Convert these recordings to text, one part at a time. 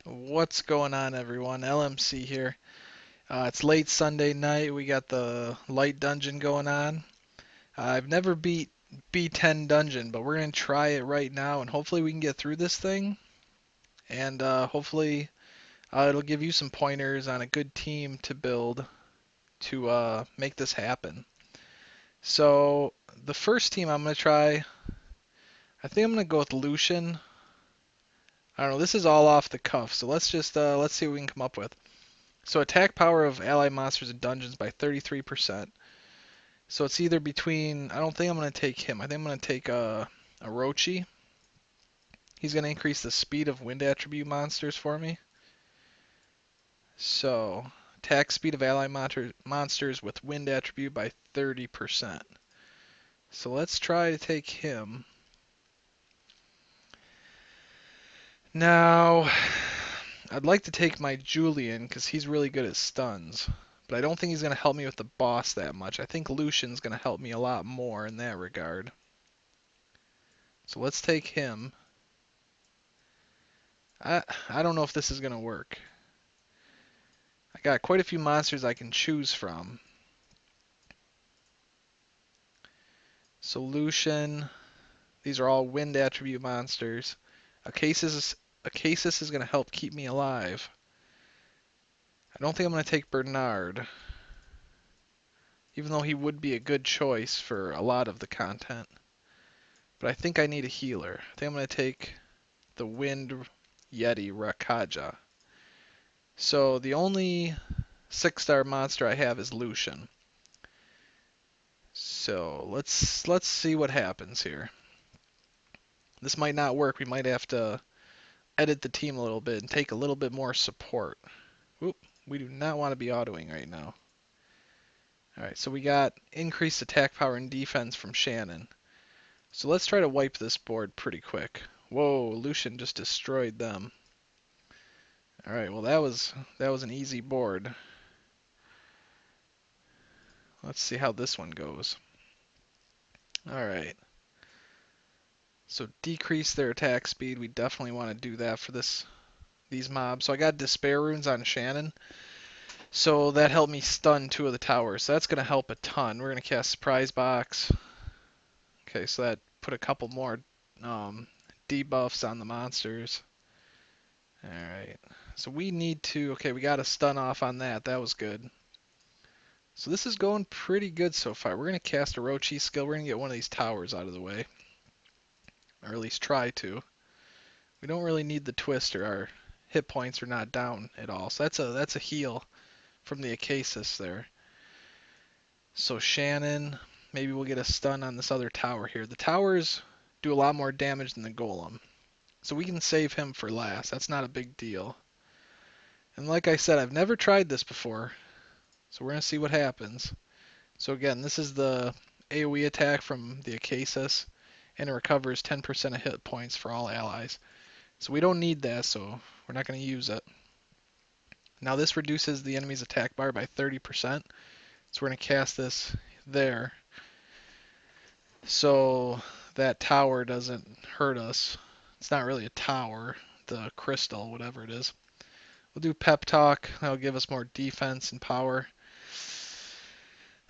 What's going on, everyone? LMC here. It's late Sunday night. We got the Light Dungeon going on. I've never beat B10 Dungeon, but we're going to try it right now, and hopefully we can get through this thing. And hopefully it'll give you some pointers on a good team to build to make this happen. So the first team I'm going to try, I think I'm going to go with Lucian. I don't know. This is all off the cuff, so let's see what we can come up with. So attack power of ally monsters and dungeons by 33%. So it's either between, I don't think I'm going to take him. I think I'm going to take a Rochi. He's going to increase the speed of wind attribute monsters for me. So attack speed of ally monsters with wind attribute by 30%. So let's try to take him. Now, I'd like to take my Julian because he's really good at stuns. But I don't think he's going to help me with the boss that much. I think Lucian's going to help me a lot more in that regard. So let's take him. I don't know if this is going to work. I got quite a few monsters I can choose from. So Lucian, these are all wind attribute monsters. Acasis is going to help keep me alive. I don't think I'm going to take Bernard, even though he would be a good choice for a lot of the content. But I think I need a healer. I think I'm going to take the Wind Yeti Rakaja. So the only 6-star monster I have is Lucian. So let's see what happens here. This might not work. We might have to edit the team a little bit and take a little bit more support. Oop, we do not want to be autoing right now. Alright, so we got increased attack power and defense from Shannon. So let's try to wipe this board pretty quick. Whoa, Lucian just destroyed them. Alright, well that was an easy board. Let's see how this one goes. Alright. So decrease their attack speed. We definitely want to do that for these mobs. So I got Despair Runes on Shannon. So that helped me stun 2 of the towers. So that's going to help a ton. We're going to cast Surprise Box. Okay, so that put a couple more debuffs on the monsters. Alright. So we need to... Okay, we got a stun off on that. That was good. So this is going pretty good so far. We're going to cast a Rochi skill. We're going to get one of these towers out of the way. Or at least try to. We don't really need the Twister. Our hit points are not down at all. So that's a heal from the Acasis there. So Shannon, maybe we'll get a stun on this other tower here. The towers do a lot more damage than the Golem. So we can save him for last. That's not a big deal. And like I said, I've never tried this before. So we're going to see what happens. So again, this is the AoE attack from the Acasis. And it recovers 10% of hit points for all allies. So we don't need that, so we're not going to use it. Now this reduces the enemy's attack bar by 30%. So we're going to cast this there. So that tower doesn't hurt us. It's not really a tower, the crystal, whatever it is. We'll do Pep Talk. That'll give us more defense and power.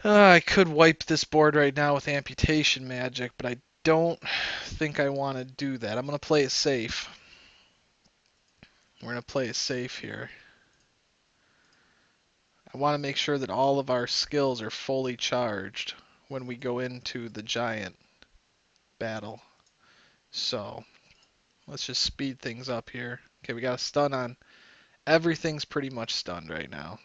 I could wipe this board right now with amputation magic, but I don't think I want to do that. I'm going to play it safe. We're going to play it safe here. I want to make sure that all of our skills are fully charged when we go into the giant battle. So let's just speed things up here. Okay, we got a stun on. Everything's pretty much stunned right now.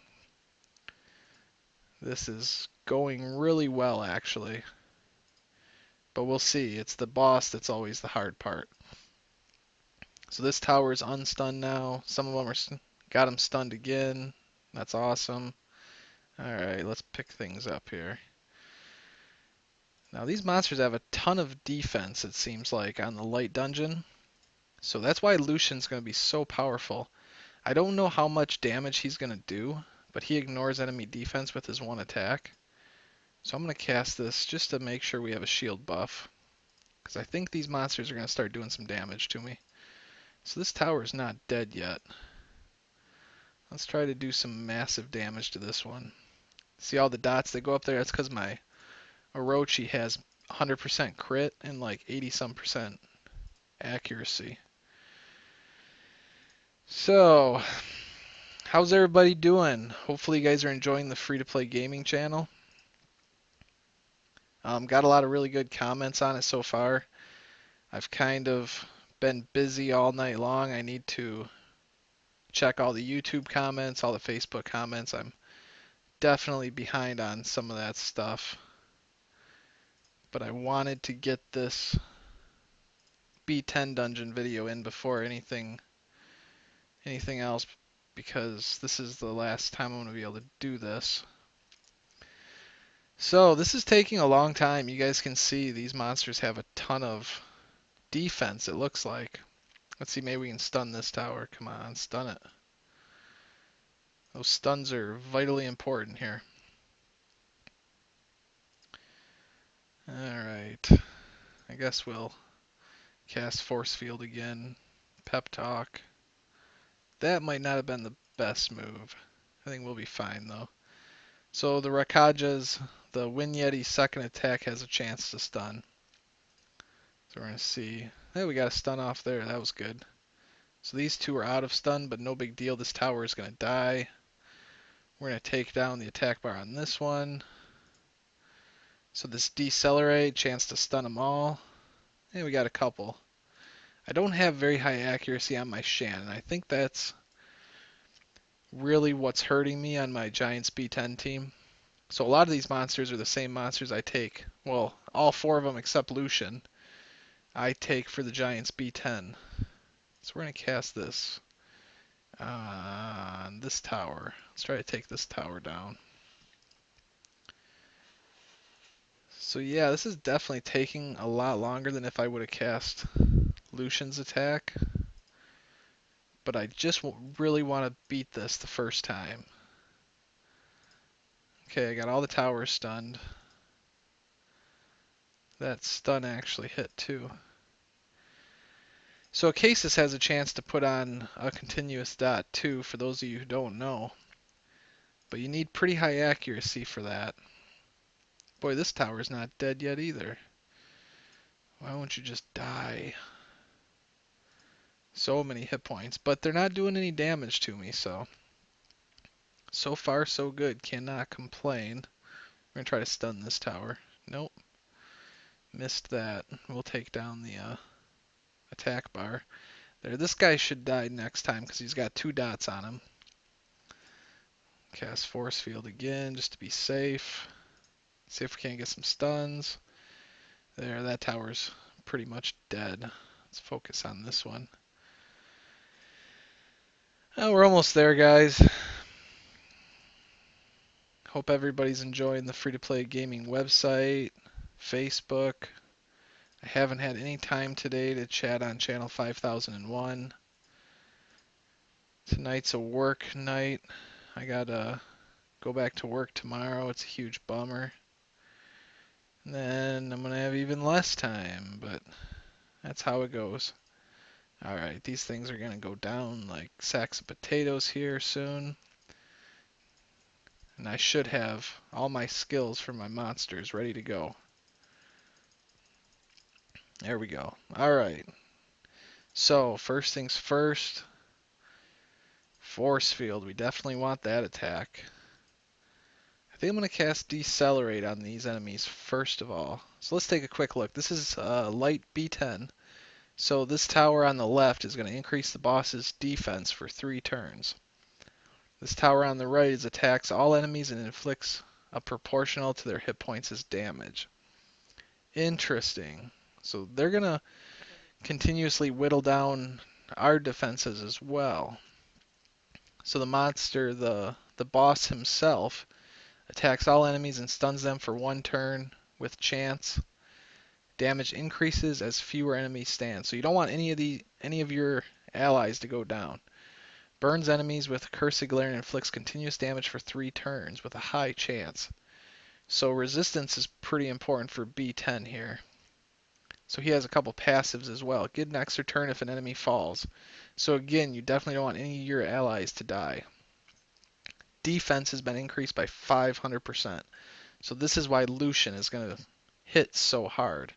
This is going really well, actually. But we'll see. It's the boss that's always the hard part. So this tower is unstunned now. Some of them are got him stunned again. That's awesome. Alright, let's pick things up here. Now these monsters have a ton of defense, it seems like, on the light dungeon. So that's why Lucian's going to be so powerful. I don't know how much damage he's going to do, but he ignores enemy defense with his one attack. So I'm going to cast this just to make sure we have a shield buff. Because I think these monsters are going to start doing some damage to me. So this tower is not dead yet. Let's try to do some massive damage to this one. See all the dots that go up there? That's because my Orochi has 100% crit and like 80 some percent accuracy. So, how's everybody doing? Hopefully you guys are enjoying the free-to-play gaming channel. Got a lot of really good comments on it so far. I've kind of been busy all night long. I need to check all the YouTube comments, all the Facebook comments. I'm definitely behind on some of that stuff. But I wanted to get this B10 dungeon video in before anything else, because this is the last time I'm going to be able to do this. So this is taking a long time. You guys can see these monsters have a ton of defense, it looks like. Let's see, maybe we can stun this tower. Come on, stun it. Those stuns are vitally important here. Alright. I guess we'll cast Force Field again. Pep Talk. That might not have been the best move. I think we'll be fine though. So the Rakaja's, the Wind Yeti's second attack has a chance to stun. So we're going to see. Hey, we got a stun off there. That was good. So these two are out of stun, but no big deal. This tower is going to die. We're going to take down the attack bar on this one. So this Decelerate, chance to stun them all. And we got a couple. I don't have very high accuracy on my Shan, and I think that's really what's hurting me on my Giants B10 team. So a lot of these monsters are the same monsters I take. Well, all four of them except Lucian, I take for the Giants B10. So we're going to cast this on this tower. Let's try to take this tower down. So yeah, this is definitely taking a lot longer than if I would have cast Lucian's attack. But I just really want to beat this the first time. Okay, I got all the towers stunned. That stun actually hit too. So Acasis has a chance to put on a continuous dot too, for those of you who don't know. But you need pretty high accuracy for that. Boy, this tower's not dead yet either. Why won't you just die? So many hit points, but they're not doing any damage to me, so far so good. Cannot complain. We're going to try to stun this tower. Nope. Missed that. We'll take down the attack bar. There, this guy should die next time because he's got 2 dots on him. Cast Force Field again just to be safe. See if we can't get some stuns. There, that tower's pretty much dead. Let's focus on this one. Oh, we're almost there, guys. Hope everybody's enjoying the free-to-play gaming website, Facebook. I haven't had any time today to chat on channel 5001. Tonight's a work night. I gotta go back to work tomorrow. It's a huge bummer. And then I'm gonna have even less time, but that's how it goes. Alright, these things are gonna go down like sacks of potatoes here soon. And I should have all my skills for my monsters ready to go. There we go. Alright. So, first things first. Force Field. We definitely want that attack. I think I'm going to cast Decelerate on these enemies first of all. So let's take a quick look. This is Light B10. So this tower on the left is going to increase the boss's defense for 3 turns. This tower on the right attacks all enemies and inflicts a proportional to their hit points as damage. Interesting. So they're going to continuously whittle down our defenses as well. So the monster, the boss himself, attacks all enemies and stuns them for 1 turn with chance. Damage increases as fewer enemies stand. So you don't want any of your allies to go down. Burns enemies with Cursed Glare and inflicts continuous damage for 3 turns with a high chance. So resistance is pretty important for B10 here. So he has a couple passives as well. Get an extra turn if an enemy falls. So again, you definitely don't want any of your allies to die. defense has been increased by 500%. So this is why Lucian is going to hit so hard.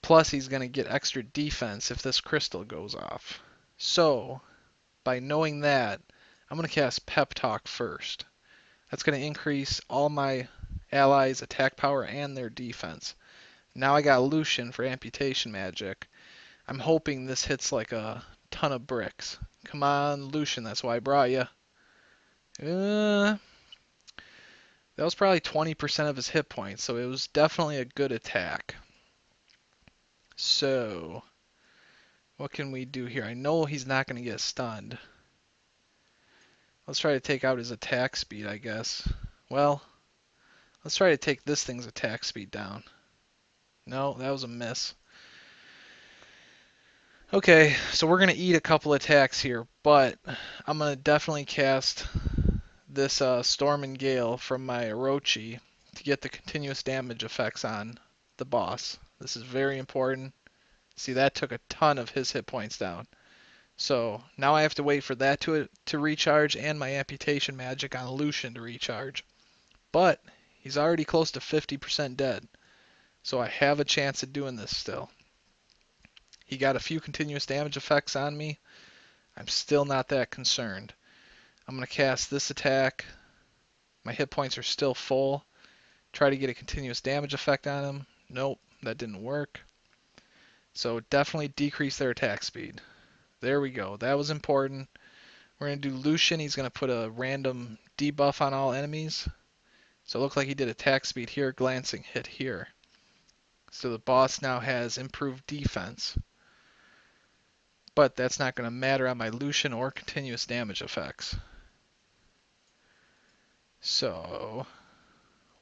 Plus he's going to get extra defense if this crystal goes off. So by knowing that, I'm going to cast Pep Talk first. That's going to increase all my allies' attack power and their defense. Now I got Lucian for amputation magic. I'm hoping this hits like a ton of bricks. Come on, Lucian, that's why I brought you. That was probably 20% of his hit points, so it was definitely a good attack. So, what can we do here? I know he's not going to get stunned. Let's try to take out his attack speed, I guess. Well, let's try to take this thing's attack speed down. No, that was a miss. Okay, so we're going to eat a couple attacks here, but I'm going to definitely cast this Storm and Gale from my Orochi to get the continuous damage effects on the boss. This is very important. See, that took a ton of his hit points down. So now I have to wait for that to recharge and my amputation magic on Lucian to recharge. But he's already close to 50% dead. So I have a chance of doing this still. He got a few continuous damage effects on me. I'm still not that concerned. I'm going to cast this attack. My hit points are still full. Try to get a continuous damage effect on him. Nope, that didn't work. So definitely decrease their attack speed. There we go. That was important. We're going to do Lucian. He's going to put a random debuff on all enemies. So it looked like he did attack speed here, glancing hit here. So the boss now has improved defense. But that's not going to matter on my Lucian or continuous damage effects. So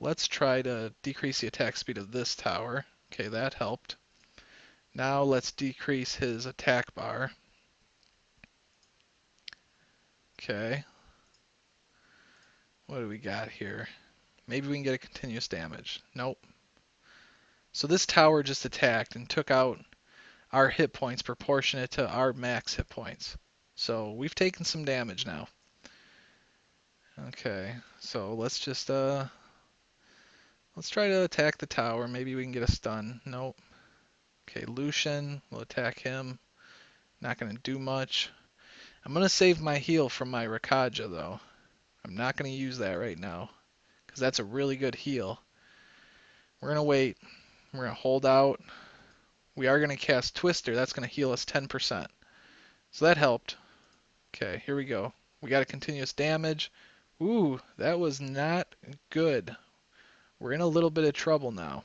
let's try to decrease the attack speed of this tower. Okay, that helped. Now let's decrease his attack bar. Okay. What do we got here? Maybe we can get a continuous damage. Nope. So this tower just attacked and took out our hit points proportionate to our max hit points. So we've taken some damage now. Okay, so let's just let's try to attack the tower. Maybe we can get a stun. Nope. Okay, Lucian, we'll attack him. Not gonna do much. I'm gonna save my heal from my Rakaja though. I'm not gonna use that right now, because that's a really good heal. We're gonna wait. We're gonna hold out. We are gonna cast Twister. That's gonna heal us 10%. So that helped. Okay, here we go. We got a continuous damage. Ooh, that was not good. We're in a little bit of trouble now.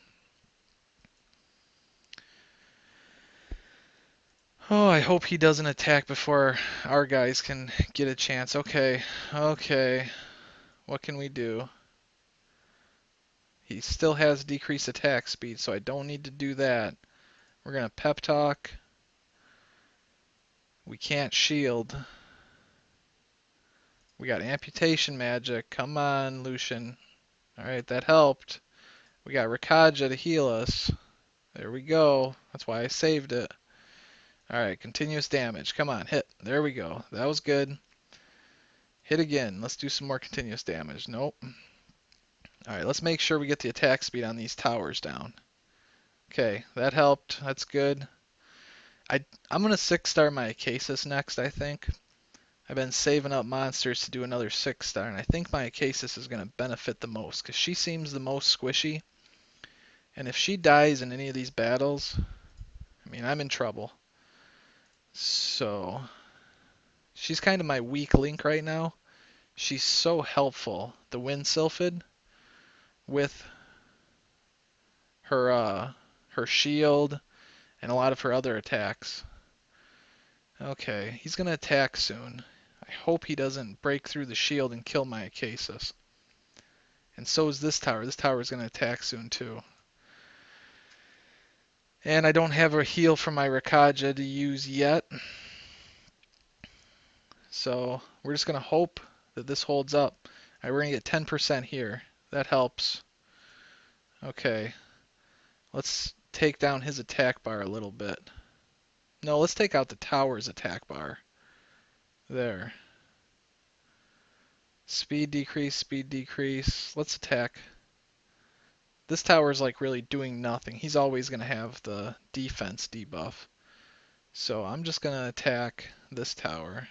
Oh, I hope he doesn't attack before our guys can get a chance. Okay, okay. What can we do? He still has decreased attack speed, so I don't need to do that. We're going to pep talk. We can't shield. We got amputation magic. Come on, Lucian. Alright, that helped. We got Rakaja to heal us. There we go. That's why I saved it. Alright, continuous damage. Come on, hit. There we go. That was good. Hit again. Let's do some more continuous damage. Nope. Alright, let's make sure we get the attack speed on these towers down. Okay, that helped. That's good. I'm going to 6-star my Acasis next, I think. I've been saving up monsters to do another 6-star, and I think my Acasis is going to benefit the most, because she seems the most squishy. And if she dies in any of these battles, I mean, I'm in trouble. So, she's kind of my weak link right now. She's so helpful. The Wind Sylphid with her shield and a lot of her other attacks. Okay, he's going to attack soon. I hope he doesn't break through the shield and kill my Acasis. And so is this tower. This tower is going to attack soon too. And I don't have a heal for my Rakaja to use yet. So we're just going to hope that this holds up. Alright, we're going to get 10% here. That helps. Okay. Let's take down his attack bar a little bit. No, let's take out the tower's attack bar. There. Speed decrease, speed decrease. Let's attack. This tower is like really doing nothing. He's always going to have the defense debuff. So I'm just going to attack this tower.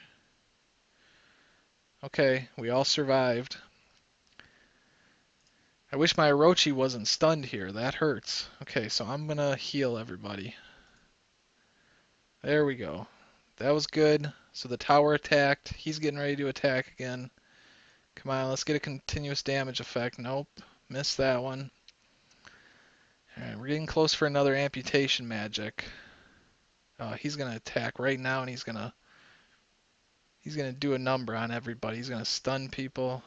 Okay, we all survived. I wish my Orochi wasn't stunned here. That hurts. Okay, so I'm going to heal everybody. There we go. That was good. So the tower attacked. He's getting ready to attack again. Come on, let's get a continuous damage effect. Nope, missed that one. Alright, we're getting close for another amputation magic. He's gonna attack right now, and he's gonna do a number on everybody. He's gonna stun people.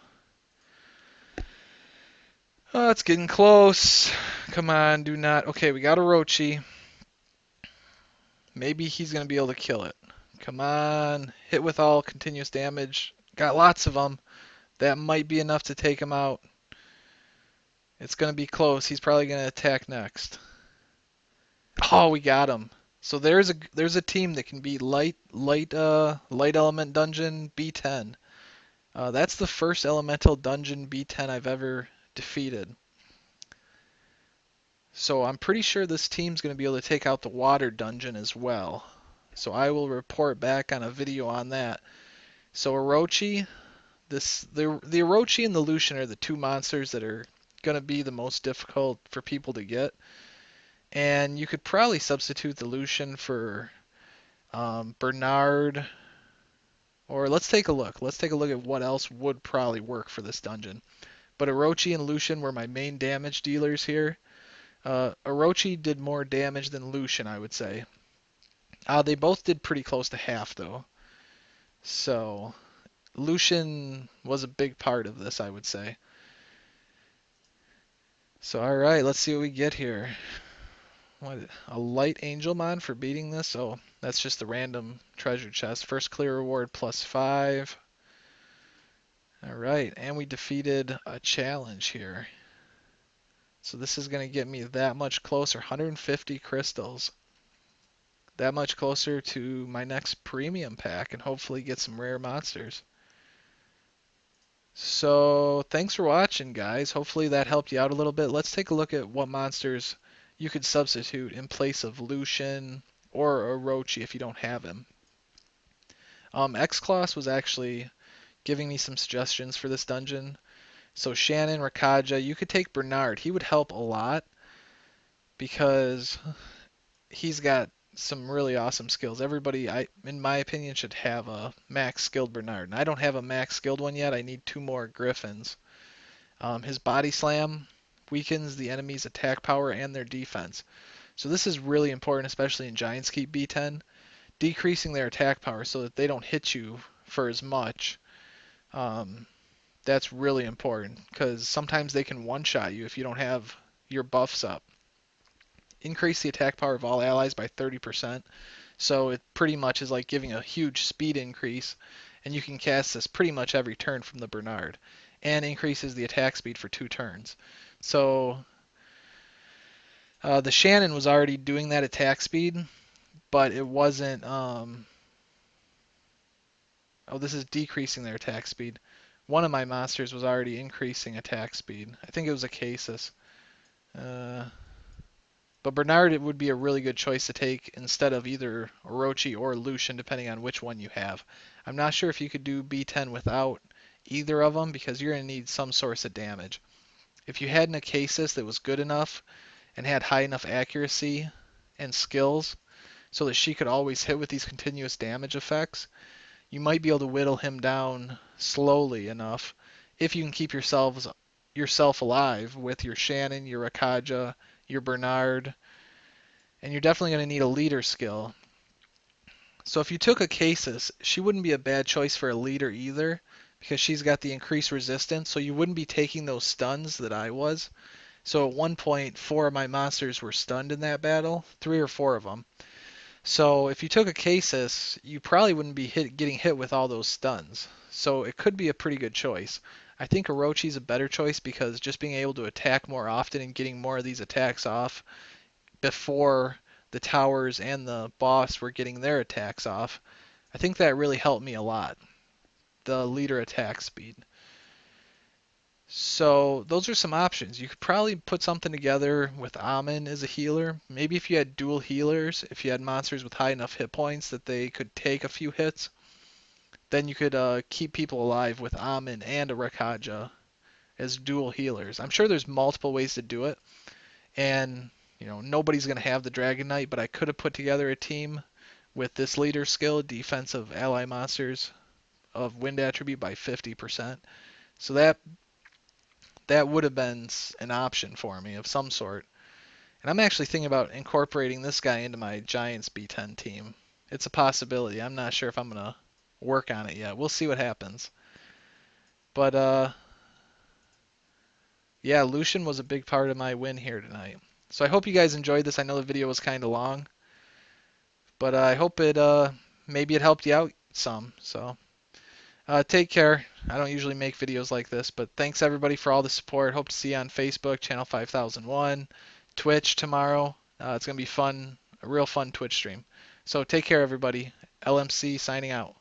Oh, it's getting close. Come on, do not. Okay, we got Orochi. Maybe he's gonna be able to kill it. Come on, hit with all continuous damage. Got lots of them. That might be enough to take him out. It's gonna be close. He's probably gonna attack next. Oh, we got him. So there's a team that can beat Light Element Dungeon B10. That's the first Elemental Dungeon B10 I've ever defeated. So I'm pretty sure this team's going to be able to take out the Water Dungeon as well. So I will report back on a video on that. So Orochi, the Orochi and the Lucian are the two monsters that are going to be the most difficult for people to get. And you could probably substitute the Lucian for Bernard. Or let's take a look. Let's take a look at what else would probably work for this dungeon. But Orochi and Lucian were my main damage dealers here. Orochi did more damage than Lucian, I would say. They both did pretty close to half, though. So Lucian was a big part of this, I would say. So alright, let's see what we get here. What, a light angel mon for beating this? Oh, that's just the random treasure chest. First clear reward +5. Alright, and we defeated a challenge here. So this is going to get me that much closer. 150 crystals. That much closer to my next premium pack and hopefully get some rare monsters. So thanks for watching, guys. Hopefully that helped you out a little bit. Let's take a look at what monsters you could substitute in place of Lucian or Orochi if you don't have him. X-Class was actually giving me some suggestions for this dungeon. So Shannon, Rakaja, you could take Bernard. He would help a lot because he's got some really awesome skills. Everybody, in my opinion, should have a max skilled Bernard. And I don't have a max skilled one yet. I need 2 more Griffins. His body slam weakens the enemy's attack power and their defense. So this is really important, especially in Giants Keep B10. Decreasing their attack power so that they don't hit you for as much. That's really important because sometimes they can one-shot you if you don't have your buffs up. Increase the attack power of all allies by 30%. So it pretty much is like giving a huge speed increase, and you can cast this pretty much every turn from the Bernard. And increases the attack speed for 2 turns. So the Shannon was already doing that attack speed, but it wasn't... Oh, this is decreasing their attack speed. One of my monsters was already increasing attack speed. I think it was a Casus. But Bernard, it would be a really good choice to take instead of either Orochi or Lucian, depending on which one you have. I'm not sure if you could do B10 without either of them, because you're going to need some source of damage. If you had an Acasis that was good enough and had high enough accuracy and skills so that she could always hit with these continuous damage effects, you might be able to whittle him down slowly enough if you can keep yourself alive with your Shannon, your Rakaja, your Bernard, and you're definitely going to need a leader skill. So if you took a Casus, she wouldn't be a bad choice for a leader either, because she's got the increased resistance, so you wouldn't be taking those stuns that I was. So at one point, 4 of my monsters were stunned in that battle, 3 or 4 of them. So if you took a Casus, you probably wouldn't be getting hit with all those stuns. So it could be a pretty good choice. I think Orochi's a better choice because just being able to attack more often and getting more of these attacks off before the towers and the boss were getting their attacks off, I think that really helped me a lot. The leader attack speed. So those are some options. You could probably put something together with Amun as a healer. Maybe if you had dual healers, if you had monsters with high enough hit points that they could take a few hits, then you could keep people alive with Amun and a Rekaja as dual healers. I'm sure there's multiple ways to do it, and nobody's gonna have the Dragon Knight, but I could have put together a team with this leader skill, defensive ally monsters of wind attribute by 50%. So that would have been an option for me of some sort. And I'm actually thinking about incorporating this guy into my Giants B10 team. It's a possibility. I'm not sure if I'm gonna work on it yet. We'll see what happens. But yeah, Lucian was a big part of my win here tonight. So I hope you guys enjoyed this. I know the video was kind of long, but I hope it maybe it helped you out some. So take care. I don't usually make videos like this, but thanks everybody for all the support. Hope to see you on Facebook, Channel 5001, Twitch tomorrow. It's going to be fun, a real fun Twitch stream. So take care, everybody. LMC signing out.